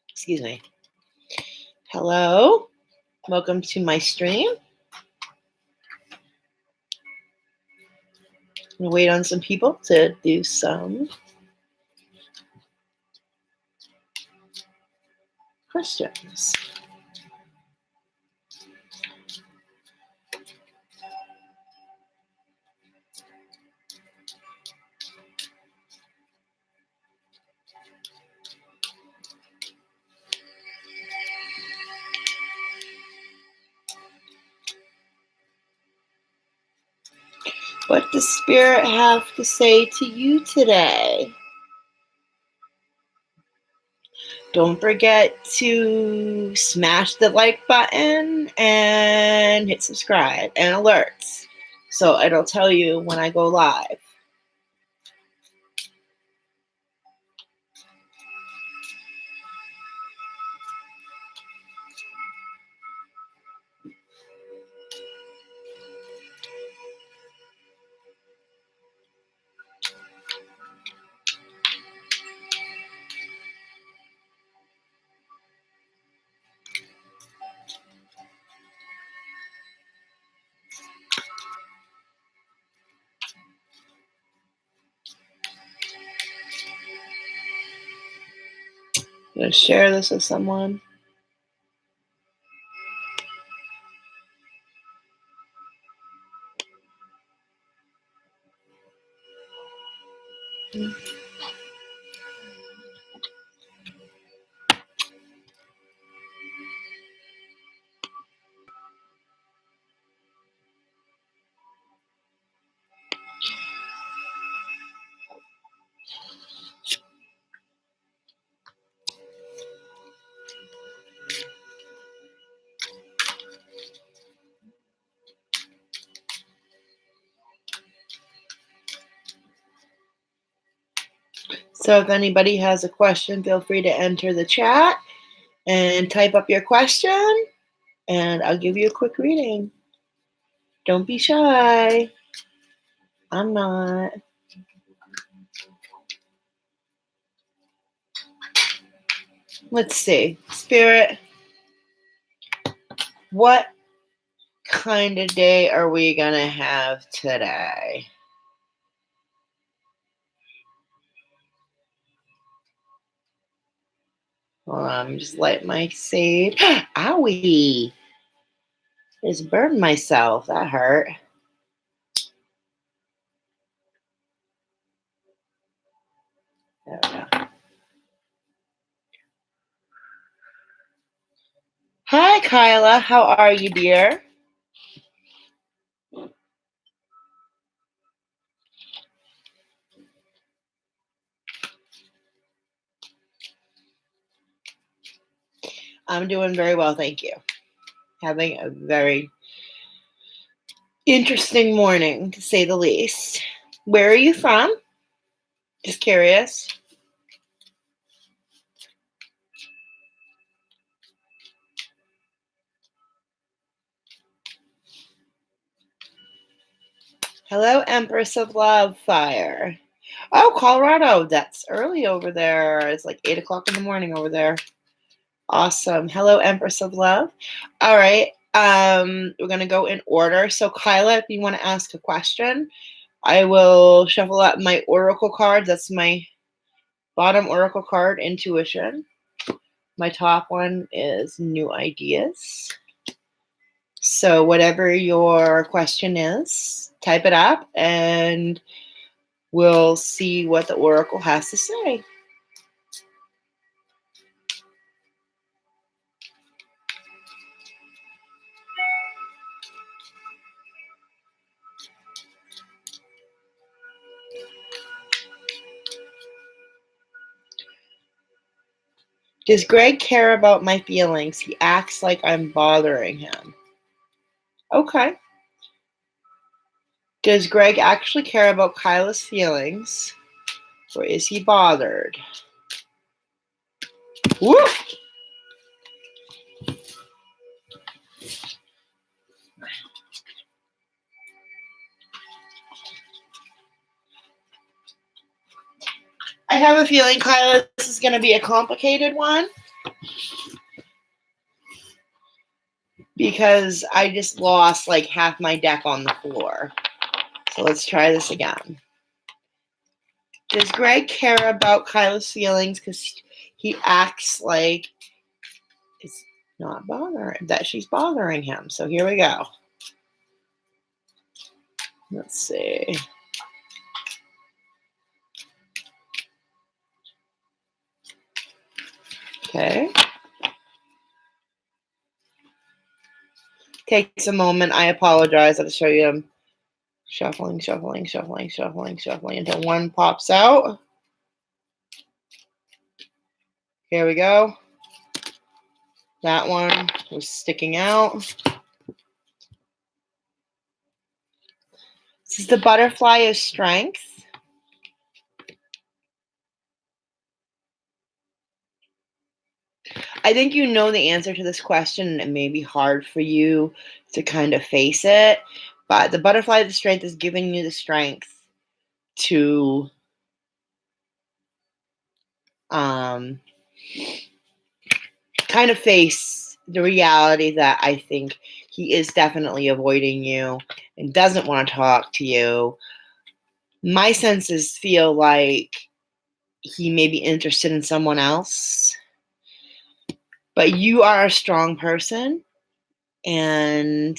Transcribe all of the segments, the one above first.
Excuse me. Hello. Welcome to my stream. I'm going to wait on some people to do some questions. What does Spirit have to say to you today? Don't forget to smash the like button and hit subscribe and alerts so it'll tell you when I go live. I'm going to share this with someone. So if anybody has a question, feel free to enter the chat and type up your question, and I'll give you a quick reading. Don't be shy. I'm not. Let's see. Spirit, what kind of day are we going to have today? Hold on, just light my sage. Owie! Just burned myself. That hurt. There we go. Hi, Kyla. How are you, dear? I'm doing very well, thank you. Having a very interesting morning, to say the least. Where are you from? Just curious. Hello, Empress of Love Fire. Oh, Colorado. That's early over there. It's like 8 o'clock in the morning over there. Awesome. Hello, Empress of Love. All right. We're going to go in order. So, Kyla, if you want to ask a question, I will shuffle out my oracle cards. That's my bottom oracle card, Intuition. My top one is New Ideas. So whatever your question is, type it up and we'll see what the oracle has to say. Does Greg care about my feelings? He acts like I'm bothering him. Okay. Does Greg actually care about Kyla's feelings, or is he bothered? Woo! I have a feeling Kyla's is going to be a complicated one because I just lost like half my deck on the floor. So let's try this again. Does Greg care about Kyla's feelings because he acts like it's not bothering, that she's bothering him? So here we go. Let's see. Okay. Takes a moment. I apologize. I'll show you them. Shuffling, shuffling, shuffling, shuffling, shuffling until one pops out. Here we go. That one was sticking out. This is the butterfly of strength. I think you know the answer to this question, and it may be hard for you to kind of face it, but the butterfly of the strength is giving you the strength to kind of face the reality that I think he is definitely avoiding you and doesn't want to talk to you. My senses feel like he may be interested in someone else, but you are a strong person and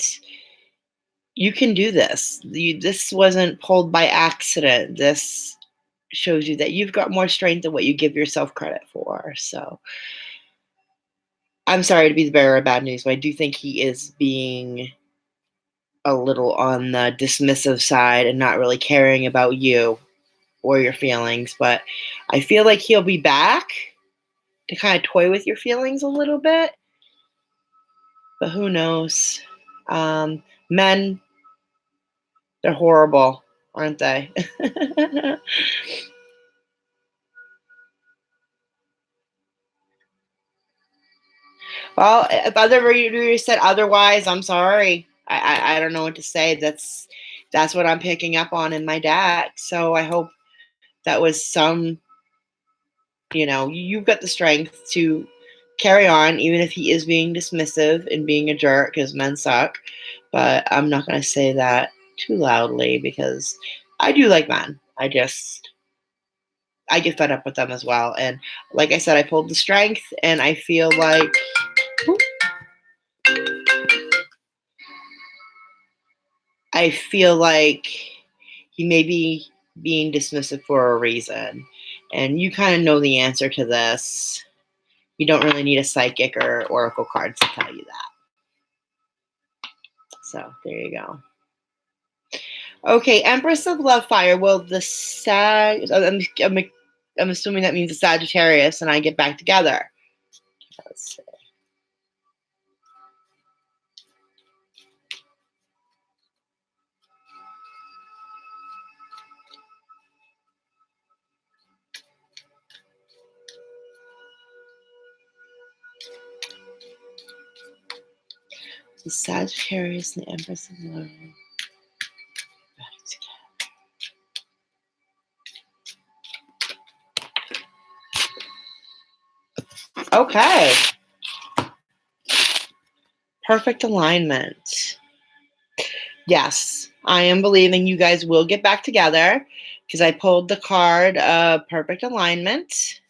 you can do this. This wasn't pulled by accident. This shows you that you've got more strength than what you give yourself credit for. So I'm sorry to be the bearer of bad news, but I do think he is being a little on the dismissive side and not really caring about you or your feelings. But I feel like he'll be back to kind of toy with your feelings a little bit. But who knows? Men, they're horrible, aren't they? Well, if other readers said otherwise, I'm sorry. I don't know what to say. That's what I'm picking up on in my deck. So I hope that was some, you've got the strength to carry on, even if he is being dismissive and being a jerk, because men suck. But I'm not going to say that too loudly because I do like men. I get fed up with them as well. And like I said, I pulled the strength, and I feel like he may be being dismissive for a reason. And you kind of know the answer to this. You don't really need a psychic or oracle cards to tell you that. So there you go. Okay, Empress of Love Fire. Well, I'm assuming that means the Sagittarius and I get back together. Let's see. The Sagittarius and the Empress of Love. Okay. Perfect alignment. Yes, I am believing you guys will get back together because I pulled the card of perfect alignment.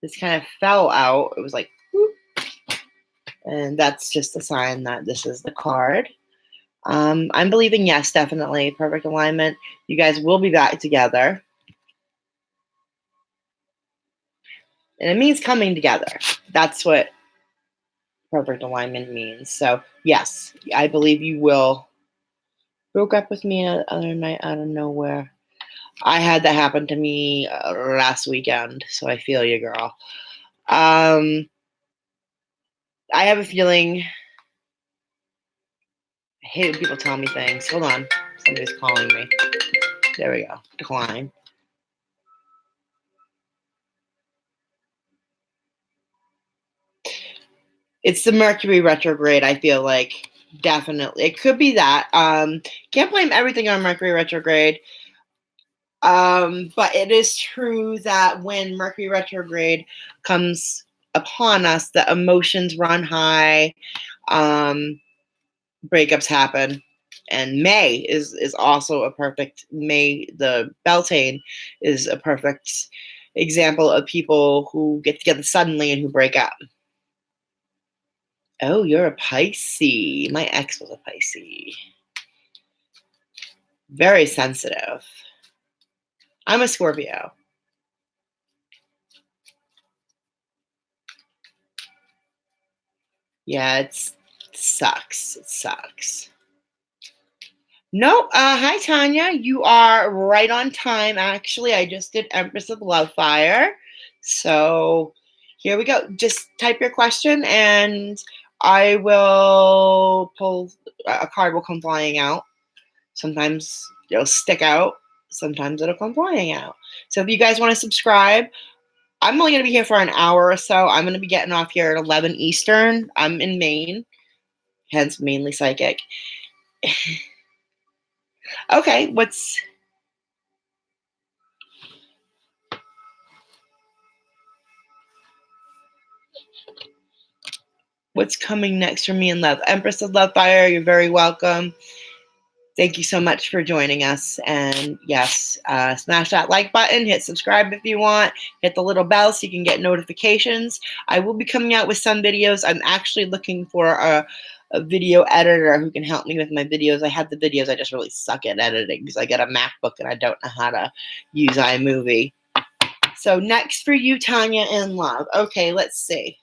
This kind of fell out. It was like, whoop. And that's just a sign that this is the card. I'm believing yes, definitely. Perfect alignment. You guys will be back together. And it means coming together. That's what perfect alignment means. So, yes, I believe you will. Broke up with me other night out of nowhere. I had that happen to me last weekend, so I feel you, girl. I have a feeling. I hate when people tell me things. Hold on. Somebody's calling me. There we go. Decline. It's the Mercury retrograde, I feel like. Definitely. It could be that. Can't blame everything on Mercury retrograde. But it is true that when Mercury retrograde comes upon us, the emotions run high, breakups happen. And May is also a perfect, May the Beltane is a perfect example of people who get together suddenly and who break up. Oh, you're a Pisces. My ex was a Pisces. Very sensitive. I'm a Scorpio. Yeah, it sucks. It sucks. Nope. Hi, Tanya. You are right on time. Actually, I just did Empress of Love Fire. So here we go. Just type your question and I will pull a card will come flying out. Sometimes it'll stick out. Sometimes it'll come flying out. So if you guys want to subscribe, I'm only going to be here for an hour or so. I'm going to be getting off here at 11 Eastern. I'm in Maine, hence mainly psychic. Okay, what's coming next for me in love? Empress of Love Fire, you're very welcome. Thank you so much for joining us. And yes, smash that like button, hit subscribe if you want, hit the little bell so you can get notifications. I will be coming out with some videos. I'm actually looking for a video editor who can help me with my videos. I have the videos, I just really suck at editing because I got a MacBook and I don't know how to use iMovie. So next for you, Tanya, in love. Okay, let's see.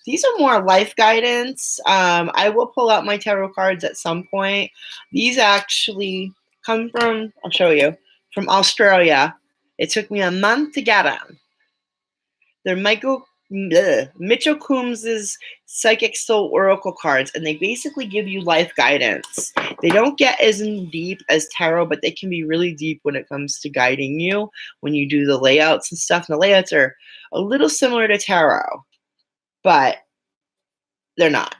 These are more life guidance. I will pull out my tarot cards at some point. These actually come from, I'll show you, from Australia. It took me a month to get them. They're Mitchell Coombs's Psychic Soul Oracle cards, and they basically give you life guidance. They don't get as in deep as tarot, but they can be really deep when it comes to guiding you when you do the layouts and stuff. And the layouts are a little similar to tarot, but they're not.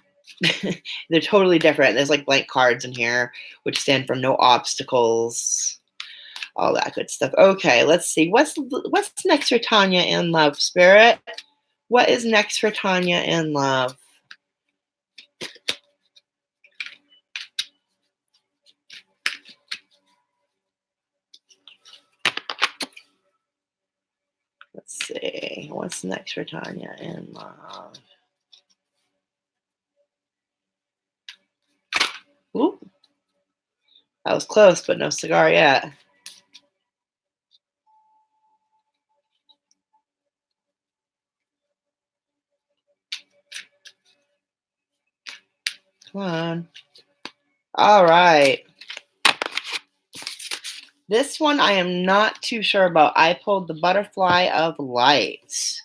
They're totally different. There's like blank cards in here, which stand for no obstacles, all that good stuff. Okay, let's see. What's next for Tanya in love, Spirit? What is next for Tanya in love? Let's see. What's next for Tanya in love? Ooh, that was close, but no cigar yet. Come on. All right. This one I am not too sure about. I pulled the Butterfly of Light.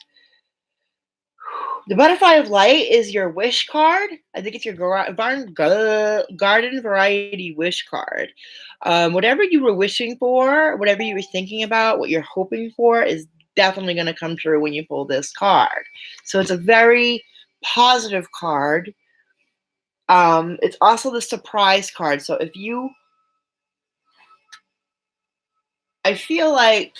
The Butterfly of Light is your wish card. I think it's your garden variety wish card. Whatever you were wishing for, whatever you were thinking about, what you're hoping for is definitely going to come true when you pull this card. So it's a very positive card. It's also the surprise card. So I feel like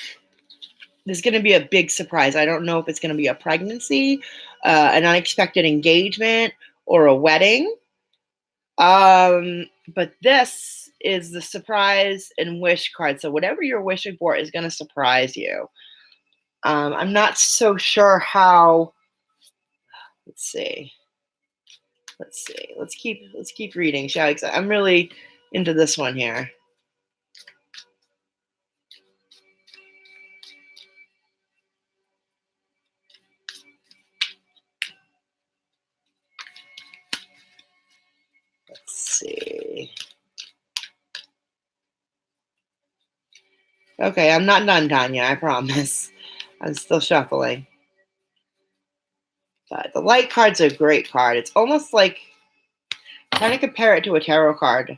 there's going to be a big surprise. I don't know if it's going to be a pregnancy, an unexpected engagement, or a wedding. But this is the surprise and wish card. So whatever you're wishing for is going to surprise you. I'm not so sure how. Let's see. Let's keep reading, shall we? I'm really into this one here. Let's see. Okay, I'm not done, Tanya, I promise. I'm still shuffling. But the light card's a great card. It's almost like, trying to compare it to a tarot card.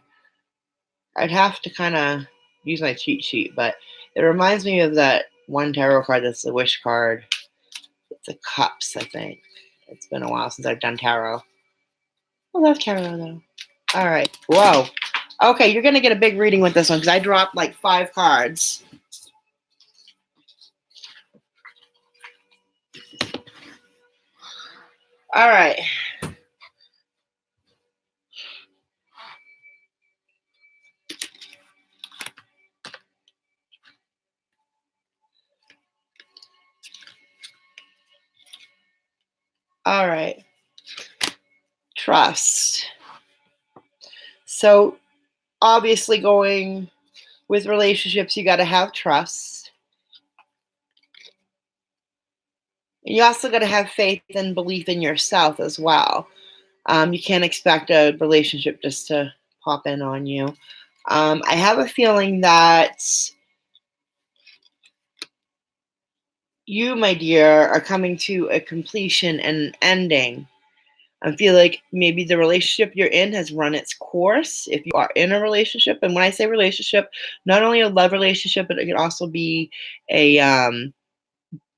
I'd have to kind of use my cheat sheet, but it reminds me of that one tarot card that's the wish card. It's a cups, I think. It's been a while since I've done tarot. I love tarot, though. All right. Whoa. Okay, you're going to get a big reading with this one because I dropped like 5 cards. All right. All right. Trust. So obviously going with relationships, you got to have trust. You also got to have faith and belief in yourself as well. You can't expect a relationship just to pop in on you. I have a feeling that you, my dear, are coming to a completion and an ending. I feel like maybe the relationship you're in has run its course. If you are in a relationship, and when I say relationship, not only a love relationship, but it could also be a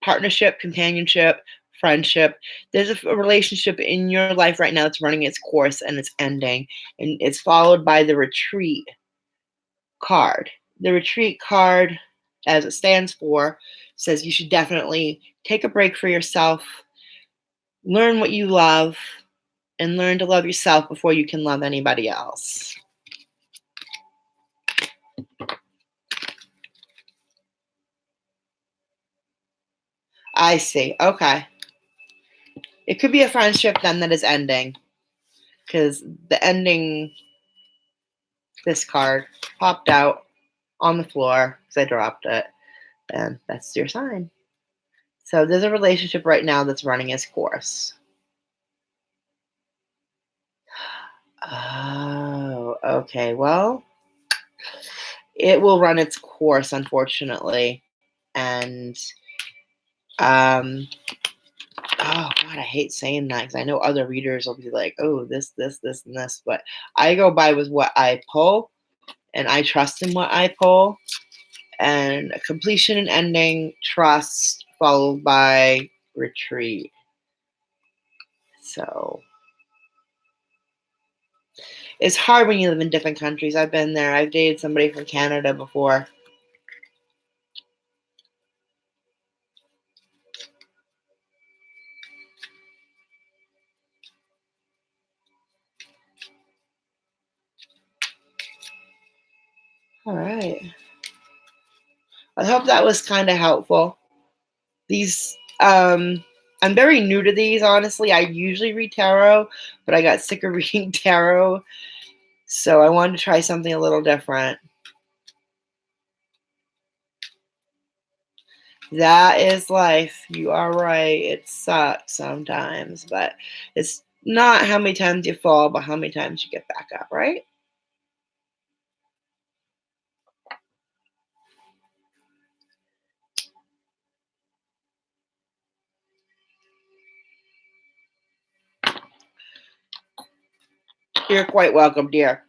partnership, companionship, friendship. There's a relationship in your life right now that's running its course and it's ending, and it's followed by the retreat card. The retreat card, as it stands for, says you should definitely take a break for yourself, learn what you love, and learn to love yourself before you can love anybody else. I see. Okay. It could be a friendship then that is ending, because the ending, this card popped out on the floor because I dropped it, and that's your sign. So there's a relationship right now that's running its course. Oh, okay. Well, it will run its course, unfortunately. And oh God, I hate saying that because I know other readers will be like, oh, this, and this. But I go by with what I pull, and I trust in what I pull. And completion and ending, trust, followed by retreat. So it's hard when you live in different countries. I've been there. I've dated somebody from Canada before. All right. I hope that was kind of helpful. These, I'm very new to these, honestly. I usually read tarot, but I got sick of reading tarot, so I wanted to try something a little different. That is life. You are right. It sucks sometimes, but it's not how many times you fall, but how many times you get back up, right? You're quite welcome, dear.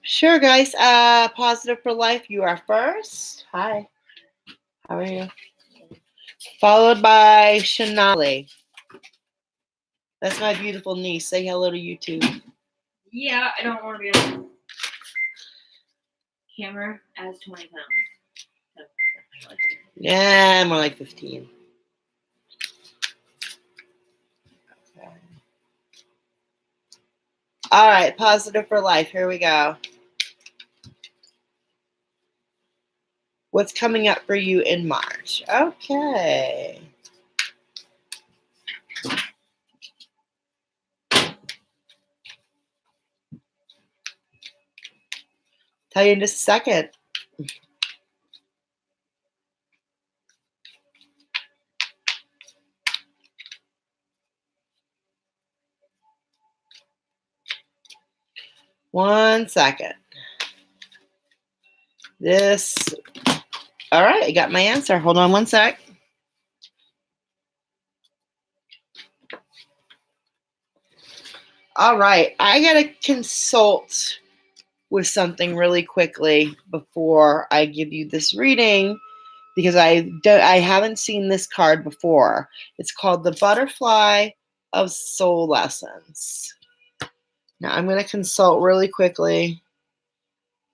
Sure, guys. Positive for life. You are first. Hi. How are you? Followed by Shanali. That's my beautiful niece. Say hello to YouTube. Yeah, I don't want to be on camera as 20 pounds. So, Yeah, more like 15. Okay. All right, positive for life. Here we go. What's coming up for you in March? Okay. Tell you in just a second. One second. This. All right, I got my answer. Hold on one sec. All right, I got to consult with something really quickly before I give you this reading because I haven't seen this card before. It's called the Butterfly of Soul Lessons. Now I'm going to consult really quickly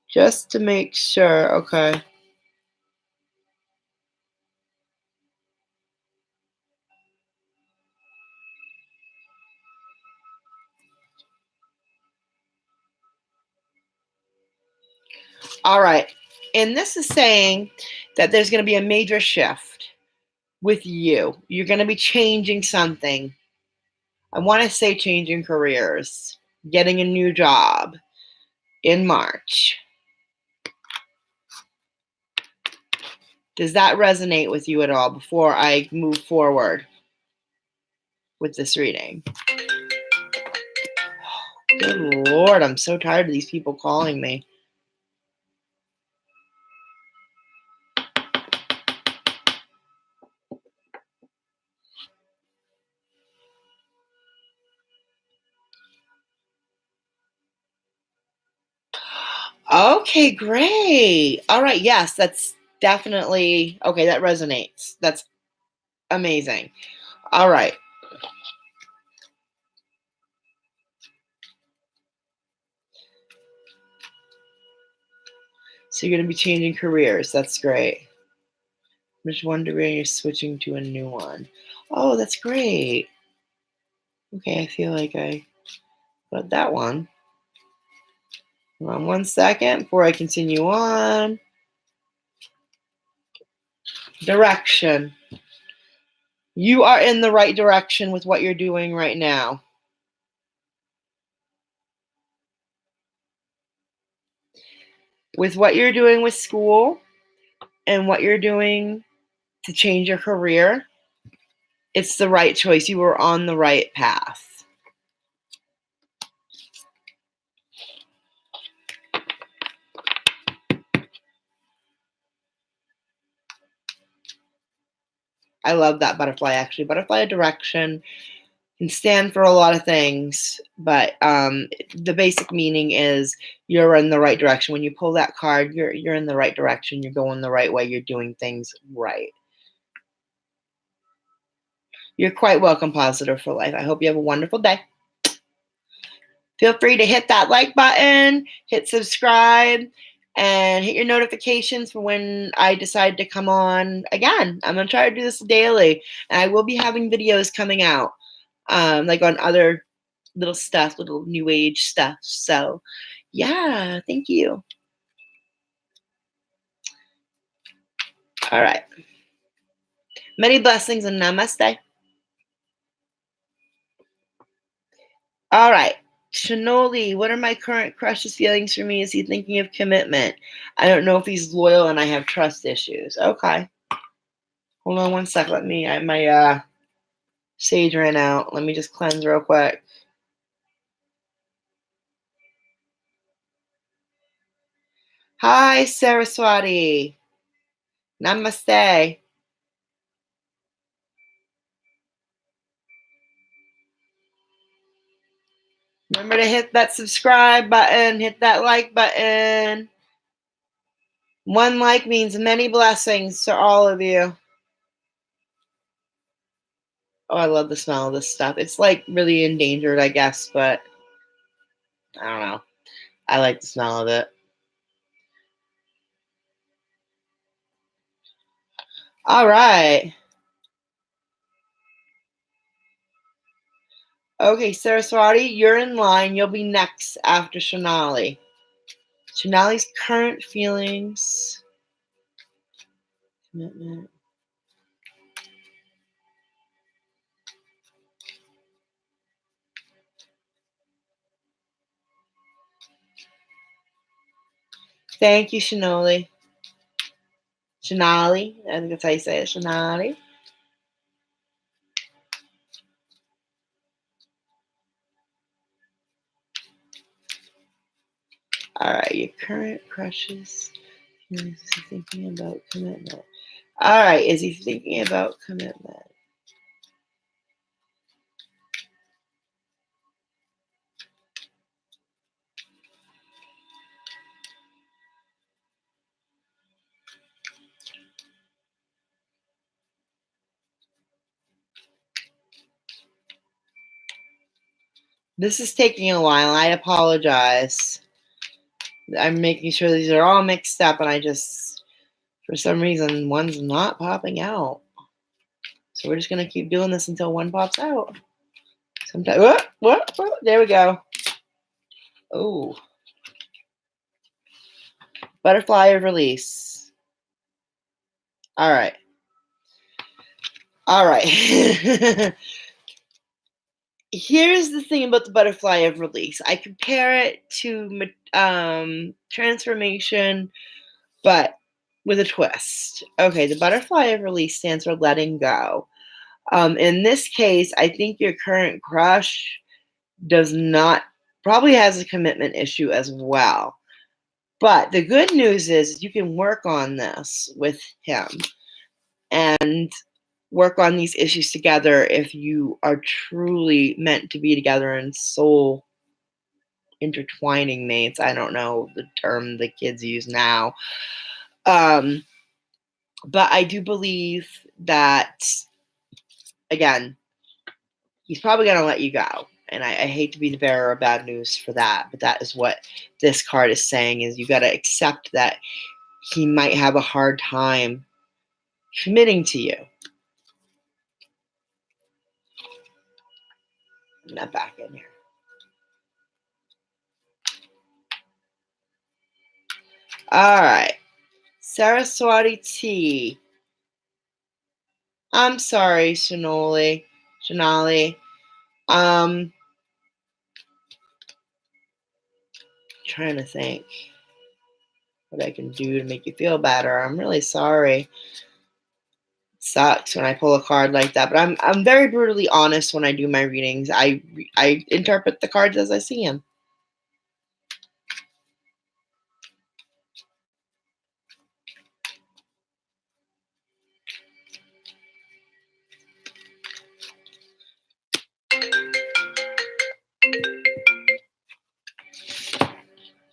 just to make sure. Okay. All right. And this is saying that there's going to be a major shift with you. You're going to be changing something. I want to say changing careers, getting a new job in March. Does that resonate with you at all before I move forward with this reading? Good Lord, I'm so tired of these people calling me. Okay, great. All right, yes, that's definitely, okay, that resonates. That's amazing. All right. So you're going to be changing careers. That's great. I'm just wondering you're switching to a new one. Oh, that's great. Okay, I feel like I got that one. Hold on 1 second before I continue on. Direction. You are in the right direction with what you're doing right now. With what you're doing with school and what you're doing to change your career, it's the right choice. You were on the right path. I love that butterfly, actually. Butterfly direction can stand for a lot of things, but the basic meaning is you're in the right direction. When you pull that card, you're in the right direction. You're going the right way. You're doing things right. You're quite welcome, Positive for Life. I hope you have a wonderful day. Feel free to hit that like button, hit subscribe, and hit your notifications for when I decide to come on again. I'm going to try to do this daily, and I will be having videos coming out, like on other little stuff, little new age stuff. So, yeah, thank you. All right. Many blessings and namaste. All right. Shanoli, what are my current crush's feelings for me? Is he thinking of commitment? I don't know if he's loyal and I have trust issues. Okay. Hold on 1 sec. Let me, my sage ran out. Let me just cleanse real quick. Hi, Saraswati. Namaste. Remember to hit that subscribe button, hit that like button. 1 like means many blessings to all of you. Oh, I love the smell of this stuff. It's like really endangered, I guess, but I don't know. I like the smell of it. All right. Okay, Saraswati, you're in line. You'll be next after Shanali. Shanali's current feelings. Commitment. Thank you, Shanoli. Shanali, I think that's how you say it, Shanali. All right, your current crushes. Is he thinking about commitment? All right, is he thinking about commitment? This is taking a while. I apologize. I'm making sure these are all mixed up, and I just, for some reason, one's not popping out. So we're just going to keep doing this until one pops out. Sometimes, what? There we go. Oh. Butterfly of release. All right. Here's the thing about the butterfly of release. I compare it to transformation, but with a twist. Okay, the butterfly of release stands for letting go. In this case, I think your current crush probably has a commitment issue as well. But the good news is you can work on this with him and work on these issues together if you are truly meant to be together and soul intertwining mates. I don't know the term the kids use now. But I do believe that, again, he's probably going to let you go. And I hate to be the bearer of bad news for that, but that is what this card is saying, is you got to accept that he might have a hard time committing to you. I'm not back in here. All right. Saraswati T. I'm sorry, Shanali. Trying to think what I can do to make you feel better. I'm really sorry. It sucks when I pull a card like that, but I'm very brutally honest when I do my readings. I interpret the cards as I see them.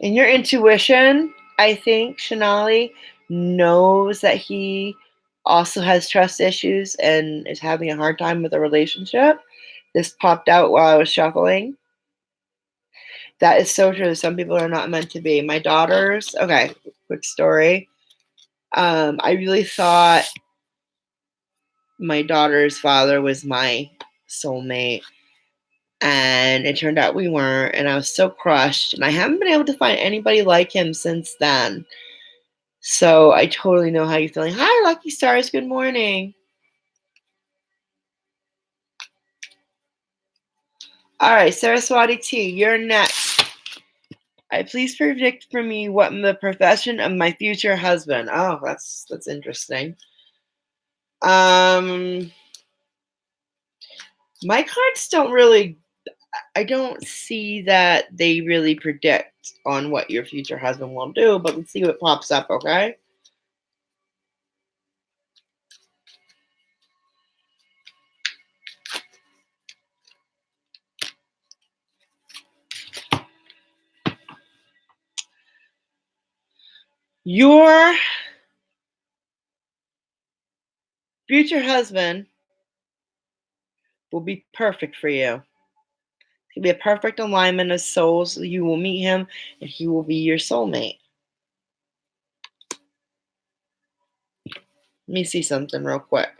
And your intuition, I think, Shanali, knows that he also has trust issues and is having a hard time with a relationship. This popped out while I was shuffling. That is so true. Some people are not meant to be. My daughters, okay, quick story. I really thought my daughter's father was my soulmate, and it turned out we weren't, and I was so crushed, and I haven't been able to find anybody like him since then. So I totally know how you're feeling. Hi, Lucky Stars. Good morning. All right, Saraswati T, you're next. Please predict for me what the profession of my future husband. Oh, that's interesting. My cards don't really. I don't see that they really predict on what your future husband will do, but let's see what pops up. Okay. Your future husband will be perfect for you. He'll be a perfect alignment of souls. You will meet him, and he will be your soulmate. Let me see something real quick.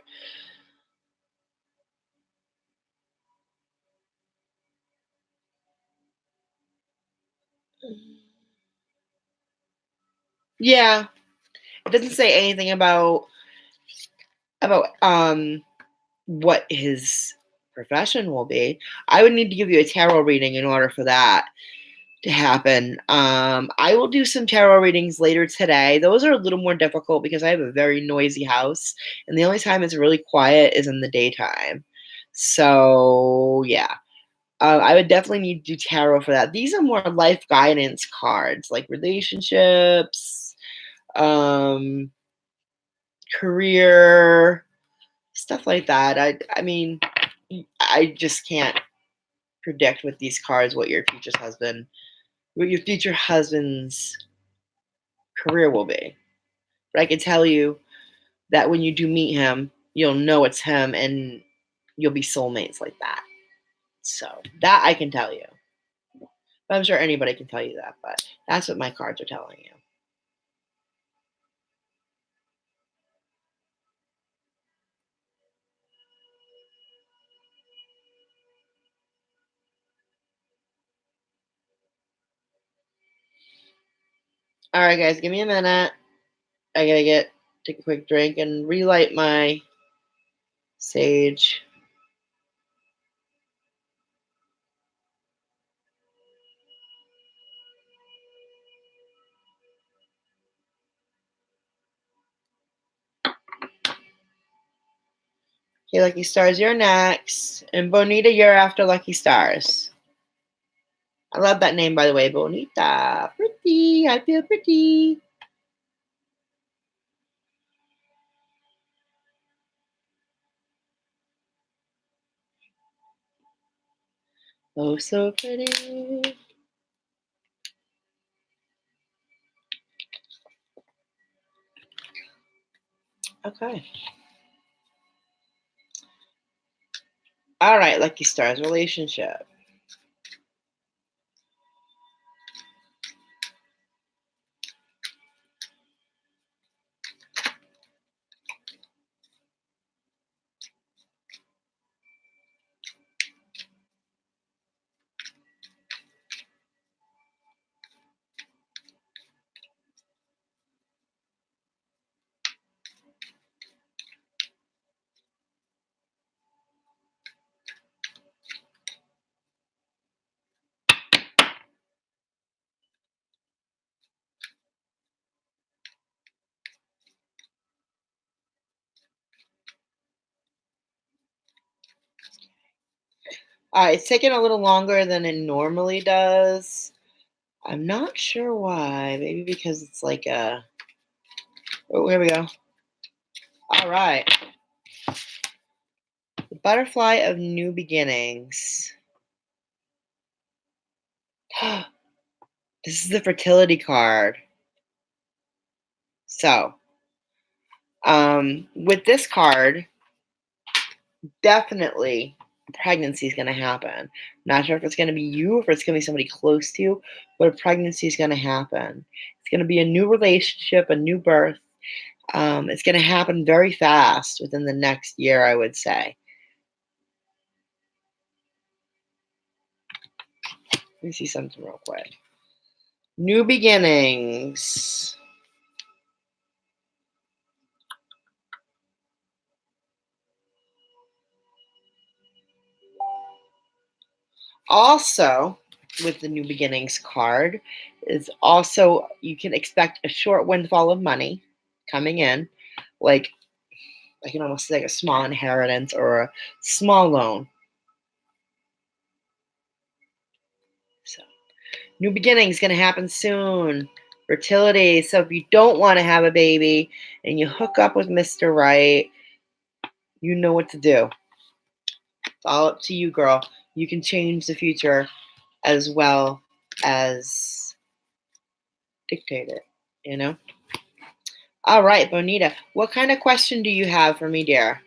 Yeah, it doesn't say anything about what his profession will be. I would need to give you a tarot reading in order for that to happen. I will do some tarot readings later today. Those are a little more difficult because I have a very noisy house, and the only time it's really quiet is in the daytime. So yeah, I would definitely need to do tarot for that. These are more life guidance cards, like relationships, career, stuff like that. I mean, I just can't predict with these cards what your future husband's career will be. But I can tell you that when you do meet him, you'll know it's him, and you'll be soulmates like that. So that I can tell you. I'm sure anybody can tell you that, but that's what my cards are telling you. All right, guys, give me a minute. I gotta take a quick drink and relight my sage. Okay, Lucky Stars, you're next. And Bonita, you're after Lucky Stars. I love that name, by the way, Bonita. Pretty. I feel pretty. Oh, so pretty. Okay. All right, Lucky Stars, relationship. All right, it's taking a little longer than it normally does. I'm not sure why. Maybe because it's like a. Oh, here we go. All right. The Butterfly of New Beginnings. This is the fertility card. So, with this card, definitely pregnancy is going to happen. Not sure if it's going to be you or if it's going to be somebody close to you, but a pregnancy is going to happen. It's going to be a new relationship, a new birth. It's going to happen very fast within the next year, I would say. Let me see something real quick. New beginnings. Also, with the new beginnings card, is also you can expect a short windfall of money coming in, like I can almost say like a small inheritance or a small loan. So, new beginnings going to happen soon. Fertility. So, if you don't want to have a baby and you hook up with Mr. Right, you know what to do. It's all up to you, girl. You can change the future as well as dictate it, you know? All right, Bonita. What kind of question do you have for me, dear?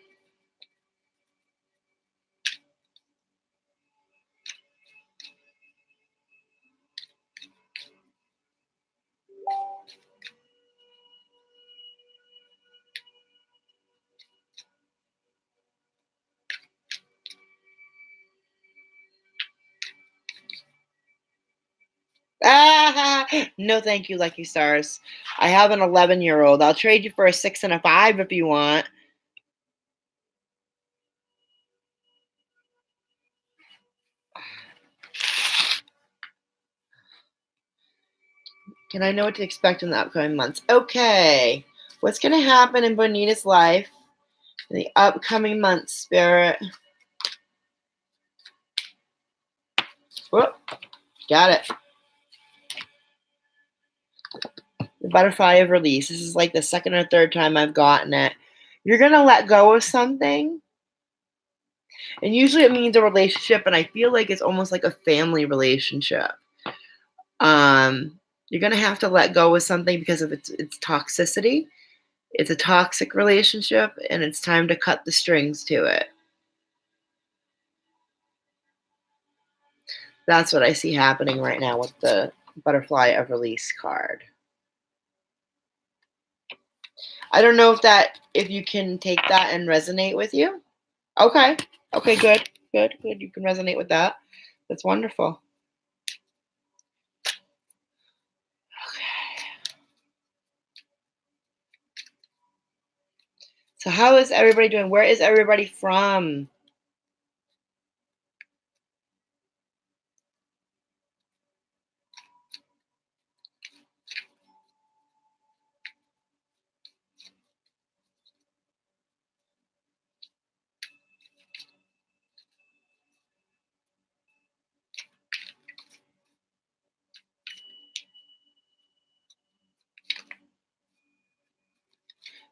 Ah, no, thank you, Lucky Stars. I have an 11-year-old. I'll trade you for a 6 and a 5 if you want. Can I know what to expect in the upcoming months? Okay. What's going to happen in Bonita's life in the upcoming months, Spirit? Whoop, got it. The Butterfly of Release. This is like the second or third time I've gotten it. You're going to let go of something. And usually it means a relationship, and I feel like it's almost like a family relationship. You're going to have to let go of something because of its toxicity. It's a toxic relationship, and it's time to cut the strings to it. That's what I see happening right now with the Butterfly of Release card. I don't know if you can take that and resonate with you. Okay. Okay, good. Good. You can resonate with that. That's wonderful. Okay. So how is everybody doing? Where is everybody from?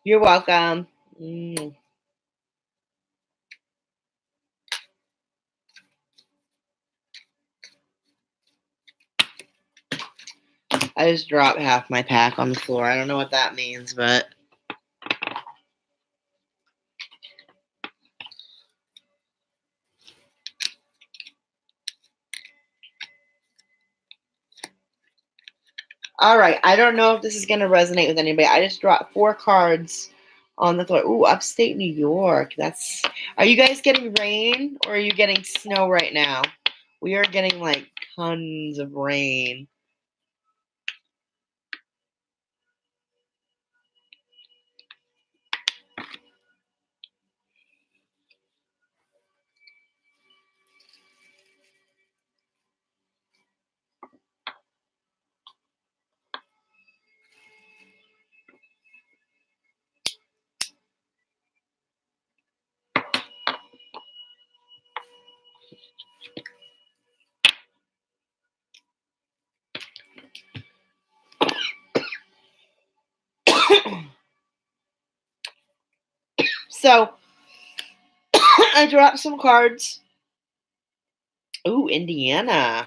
You're welcome. I just dropped half my pack on the floor. I don't know what that means, but all right. I don't know if this is going to resonate with anybody. I just dropped 4 cards on the floor. Ooh, upstate New York. Are you guys getting rain or are you getting snow right now? We are getting like tons of rain. So I dropped some cards. Ooh, Indiana.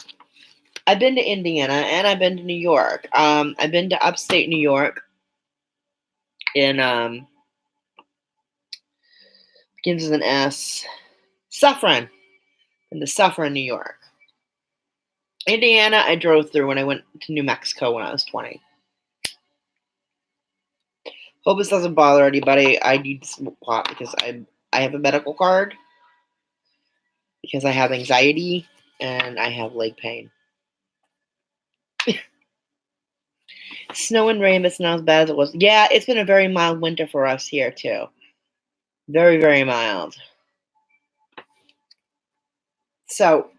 I've been to Indiana and I've been to New York. I've been to upstate New York in begins with an S. Suffern. In the Suffern, New York. Indiana, I drove through when I went to New Mexico when I was 20. Hope this doesn't bother anybody. I need to smoke pot because I have a medical card because I have anxiety and I have leg pain. Snow and rain, but it's not as bad as it was. Yeah, it's been a very mild winter for us here too. Very, very mild. So,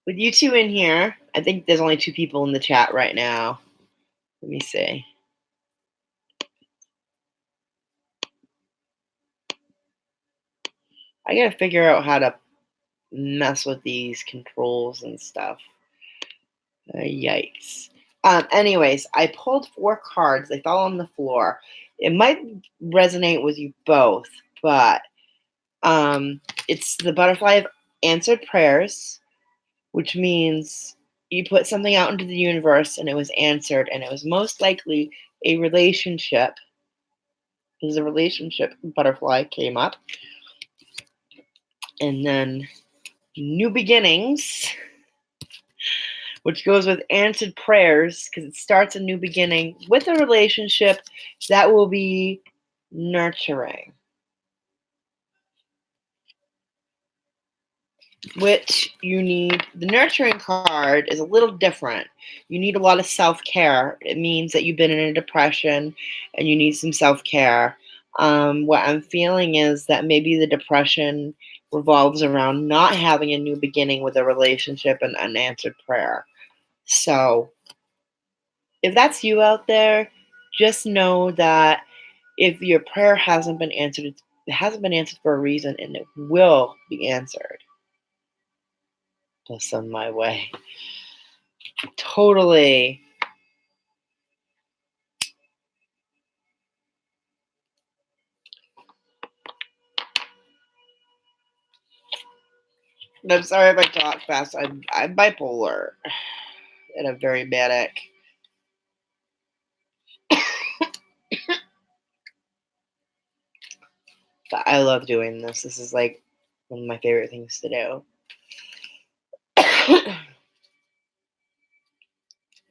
with you two in here, I think there's only 2 people in the chat right now. Let me see. I gotta figure out how to mess with these controls and stuff. Yikes. Anyways, I pulled 4 cards. They fell on the floor. It might resonate with you both, but it's the Butterfly of Answered Prayers, which means you put something out into the universe and it was answered, and it was most likely a relationship. Because a relationship butterfly came up. And then new beginnings, which goes with answered prayers, because it starts a new beginning with a relationship that will be nurturing. Which you need, the nurturing card is a little different. You need a lot of self-care. It means that you've been in a depression and you need some self-care. What I'm feeling is that maybe the depression revolves around not having a new beginning with a relationship and unanswered prayer. So if that's you out there, just know that if your prayer hasn't been answered, it hasn't been answered for a reason, and it will be answered. Just on my way. Totally. And I'm sorry if I talk fast. I'm bipolar and I'm very manic. But I love doing this. This is like one of my favorite things to do.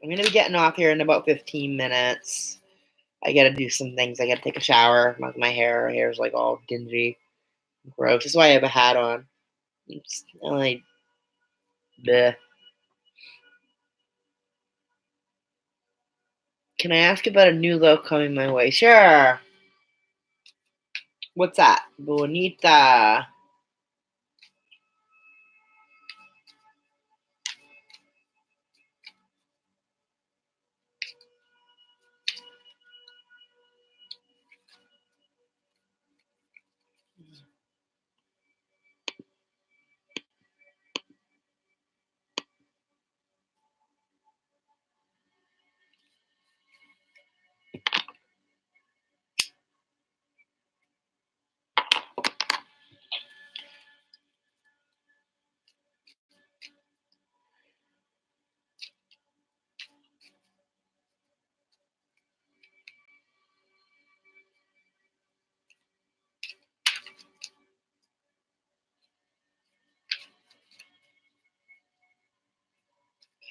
I'm going to be getting off here in about 15 minutes. I got to do some things. I got to take a shower. My hair's like all dingy, gross. That's why I have a hat on. It's like, bleh. Can I ask about a new look coming my way? Sure. What's that? Bonita.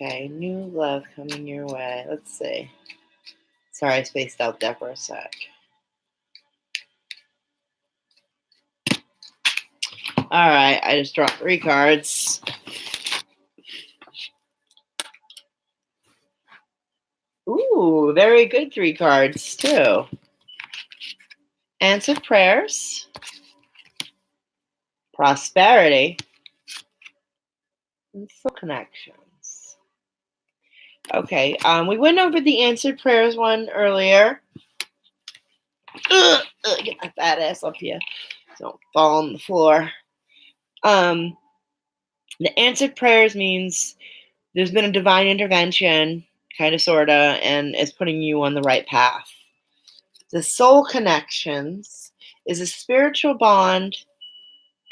Okay, new love coming your way. Let's see. Sorry, I spaced out there for a sec. Alright, I just dropped 3 cards. Ooh, very good 3 cards, too. Answered prayers. Prosperity. And soul connections. Okay, we went over the answered prayers one earlier. Get my fat ass up here. Don't fall on the floor. The answered prayers means there's been a divine intervention, kind of, sorta, and it's putting you on the right path. The soul connections is a spiritual bond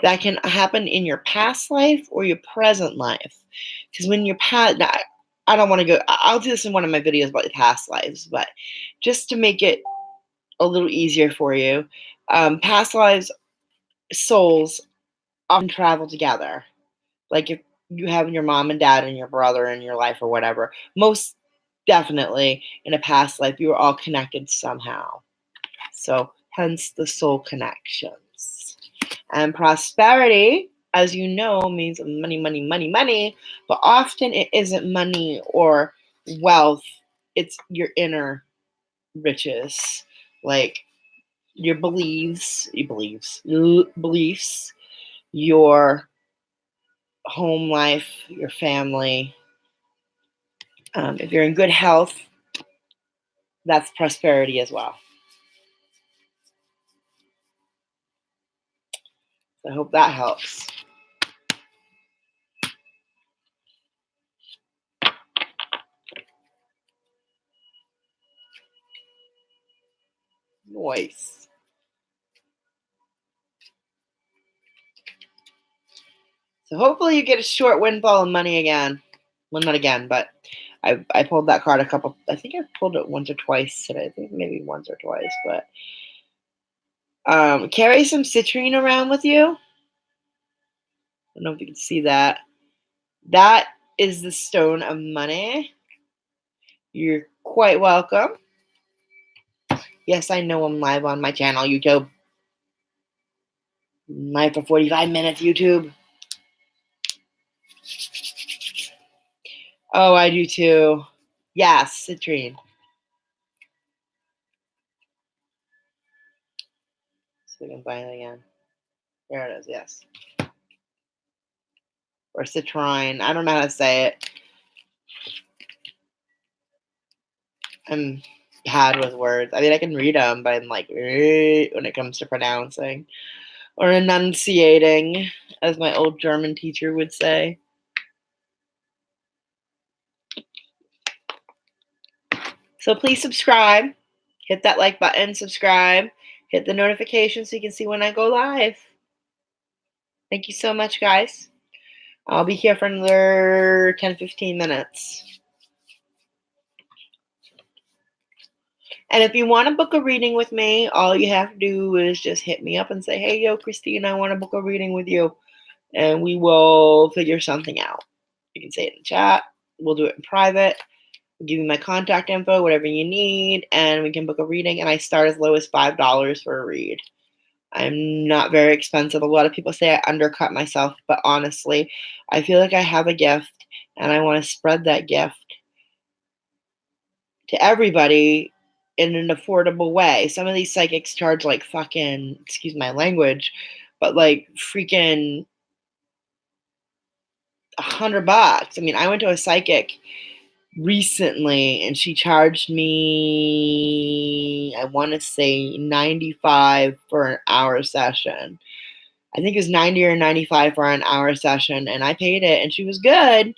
that can happen in your past life or your present life. Because when you're past, I don't want to go, I'll do this in one of my videos about the past lives, but just to make it a little easier for you, past lives souls often travel together. Like if you have your mom and dad and your brother in your life or whatever, most definitely in a past life you were all connected somehow. So hence the soul connections. And prosperity, as you know, means money, money, money, money, but often it isn't money or wealth. It's your inner riches, like your beliefs, your home life, your family. If you're in good health, that's prosperity as well. I hope that helps. Nice. So hopefully you get a short windfall of money again. Well, not again, but I pulled that card I think I pulled it once or twice today. I think maybe once or twice, but carry some citrine around with you. I don't know if you can see that. That is the stone of money. You're quite welcome. Yes, I know I'm live on my channel, YouTube. Live for 45 minutes, YouTube. Oh, I do too. Yes, citrine. So we can find it again. There it is, yes. Or citrine. I don't know how to say it. I'm bad with words. I mean, I can read them, but I'm like, when it comes to pronouncing or enunciating, as my old German teacher would say. So please subscribe. Hit that like button, subscribe. Hit the notification so you can see when I go live. Thank you so much, guys. I'll be here for another 10-15 minutes. And if you want to book a reading with me, all you have to do is just hit me up and say, hey, yo, Christina, I want to book a reading with you. And we will figure something out. You can say it in the chat. We'll do it in private. I'll give you my contact info, whatever you need, and we can book a reading. And I start as low as $5 for a read. I'm not very expensive. A lot of people say I undercut myself, but honestly, I feel like I have a gift and I want to spread that gift to everybody in an affordable way. Some of these psychics charge like fucking, excuse my language, but like freaking $100. I mean, I went to a psychic recently and she charged me, I want to say 95 for an hour session. I think it was 90 or 95 for an hour session, and I paid it, and she was good,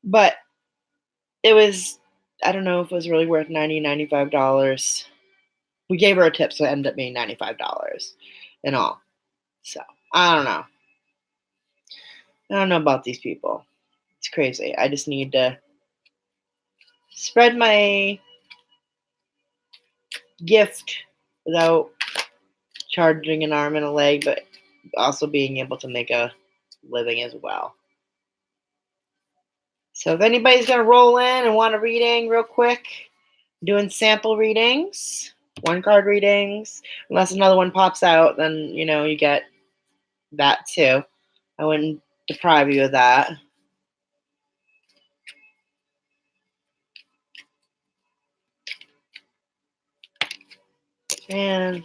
but it was, I don't know if it was really worth $90, $95. We gave her a tip, so it ended up being $95 in all. So, I don't know. I don't know about these people. It's crazy. I just need to spread my gift without charging an arm and a leg, but also being able to make a living as well. So if anybody's going to roll in and want a reading real quick, I'm doing sample readings, 1-card readings. Unless another one pops out, then, you get that too. I wouldn't deprive you of that. And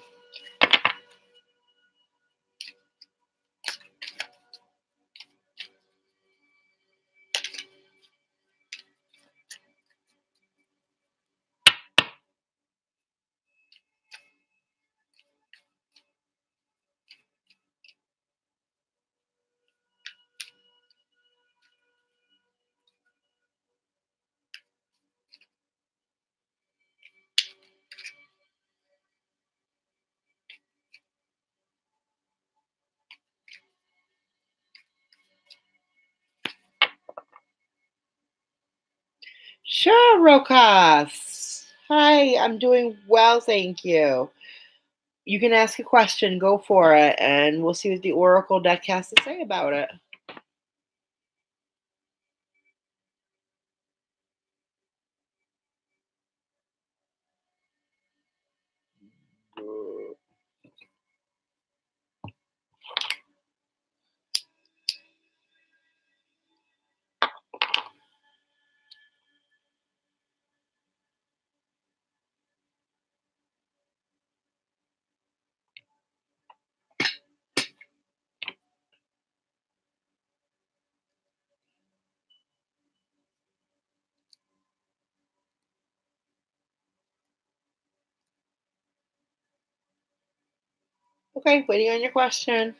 sure, Rokas. Hi, I'm doing well, thank you. You can ask a question, go for it, and we'll see what the Oracle deck has to say about it. Okay, waiting on your question.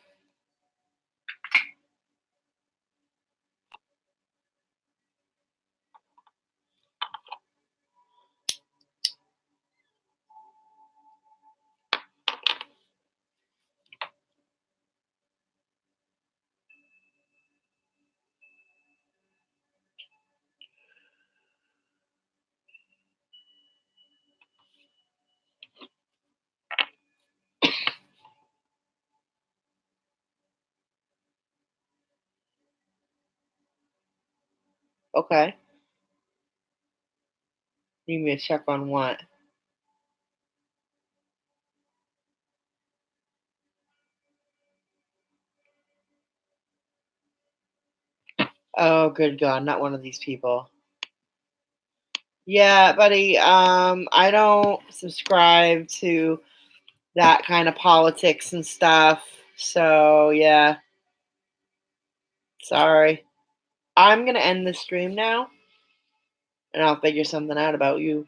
Okay. Need me to check on what? Oh, good God, not one of these people. Yeah, buddy, I don't subscribe to that kind of politics and stuff. So, yeah. Sorry. I'm going to end the stream now, and I'll figure something out about you.